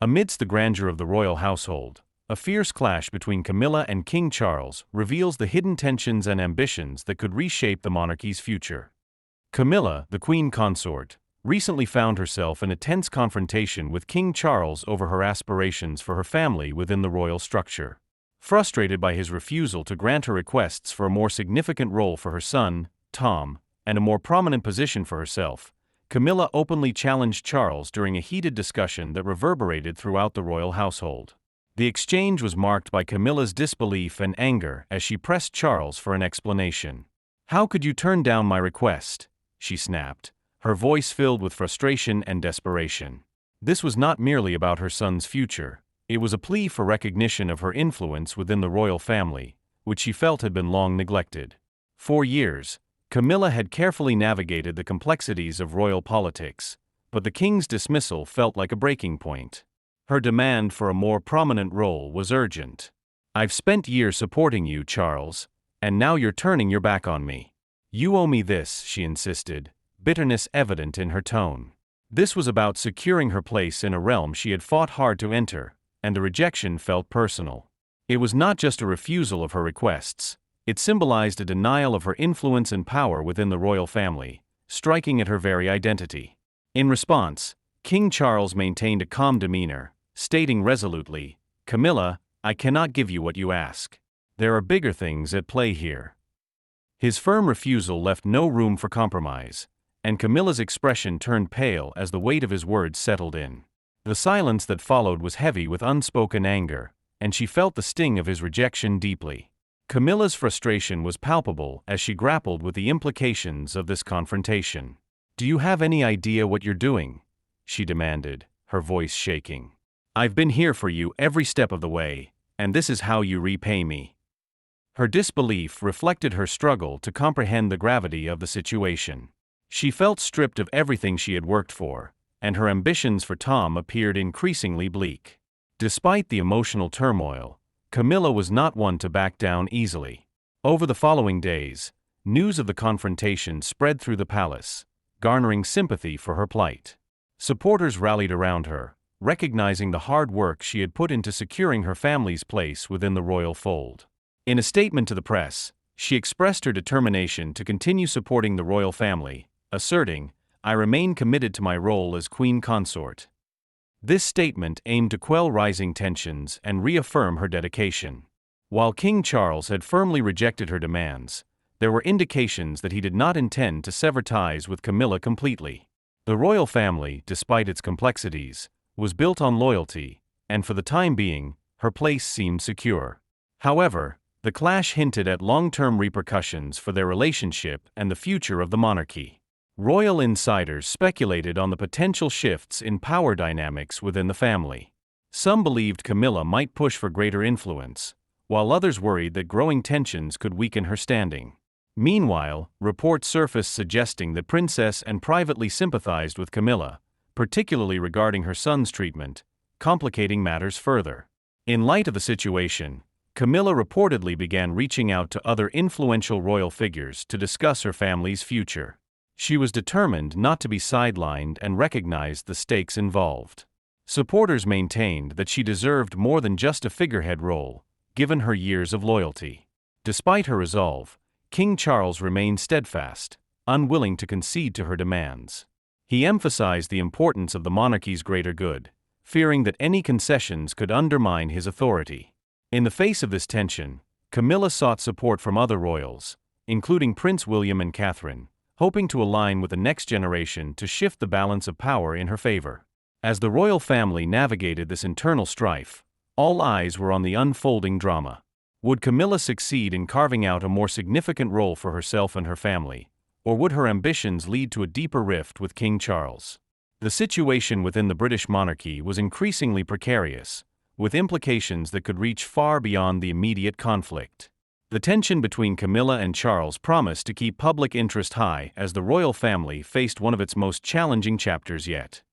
Amidst the grandeur of the royal household, a fierce clash between Camilla and King Charles reveals the hidden tensions and ambitions that could reshape the monarchy's future. Camilla, the Queen Consort, recently found herself in a tense confrontation with King Charles over her aspirations for her family within the royal structure. Frustrated by his refusal to grant her requests for a more significant role for her son, Tom, and a more prominent position for herself, Camilla openly challenged Charles during a heated discussion that reverberated throughout the royal household. The exchange was marked by Camilla's disbelief and anger as she pressed Charles for an explanation. "How could you turn down my request?" she snapped, her voice filled with frustration and desperation. This was not merely about her son's future, it was a plea for recognition of her influence within the royal family, which she felt had been long neglected. For years, Camilla had carefully navigated the complexities of royal politics, but the king's dismissal felt like a breaking point. Her demand for a more prominent role was urgent. "I've spent years supporting you, Charles, and now you're turning your back on me. You owe me this," she insisted, bitterness evident in her tone. This was about securing her place in a realm she had fought hard to enter, and the rejection felt personal. It was not just a refusal of her requests, it symbolized a denial of her influence and power within the royal family, striking at her very identity. In response, King Charles maintained a calm demeanor, stating resolutely, "Camilla, I cannot give you what you ask. There are bigger things at play here." His firm refusal left no room for compromise, and Camilla's expression turned pale as the weight of his words settled in. The silence that followed was heavy with unspoken anger, and she felt the sting of his rejection deeply. Camilla's frustration was palpable as she grappled with the implications of this confrontation. "Do you have any idea what you're doing?" she demanded, her voice shaking. "I've been here for you every step of the way, and this is how you repay me." Her disbelief reflected her struggle to comprehend the gravity of the situation. She felt stripped of everything she had worked for, and her ambitions for Tom appeared increasingly bleak. Despite the emotional turmoil, Camilla was not one to back down easily. Over the following days, news of the confrontation spread through the palace, garnering sympathy for her plight. Supporters rallied around her, recognizing the hard work she had put into securing her family's place within the royal fold. In a statement to the press, she expressed her determination to continue supporting the royal family, asserting, "I remain committed to my role as Queen Consort." This statement aimed to quell rising tensions and reaffirm her dedication. While King Charles had firmly rejected her demands, there were indications that he did not intend to sever ties with Camilla completely. The royal family, despite its complexities, was built on loyalty, and for the time being, her place seemed secure. However, the clash hinted at long-term repercussions for their relationship and the future of the monarchy. Royal insiders speculated on the potential shifts in power dynamics within the family. Some believed Camilla might push for greater influence, while others worried that growing tensions could weaken her standing. Meanwhile, reports surfaced suggesting the princess and privately sympathized with Camilla, particularly regarding her son's treatment, complicating matters further. In light of the situation, Camilla reportedly began reaching out to other influential royal figures to discuss her family's future. She was determined not to be sidelined and recognized the stakes involved. Supporters maintained that she deserved more than just a figurehead role, given her years of loyalty. Despite her resolve, King Charles remained steadfast, unwilling to concede to her demands. He emphasized the importance of the monarchy's greater good, fearing that any concessions could undermine his authority. In the face of this tension, Camilla sought support from other royals, including Prince William and Catherine, hoping to align with the next generation to shift the balance of power in her favor. As the royal family navigated this internal strife, all eyes were on the unfolding drama. Would Camilla succeed in carving out a more significant role for herself and her family, or would her ambitions lead to a deeper rift with King Charles? The situation within the British monarchy was increasingly precarious, with implications that could reach far beyond the immediate conflict. The tension between Camilla and Charles promised to keep public interest high as the royal family faced one of its most challenging chapters yet.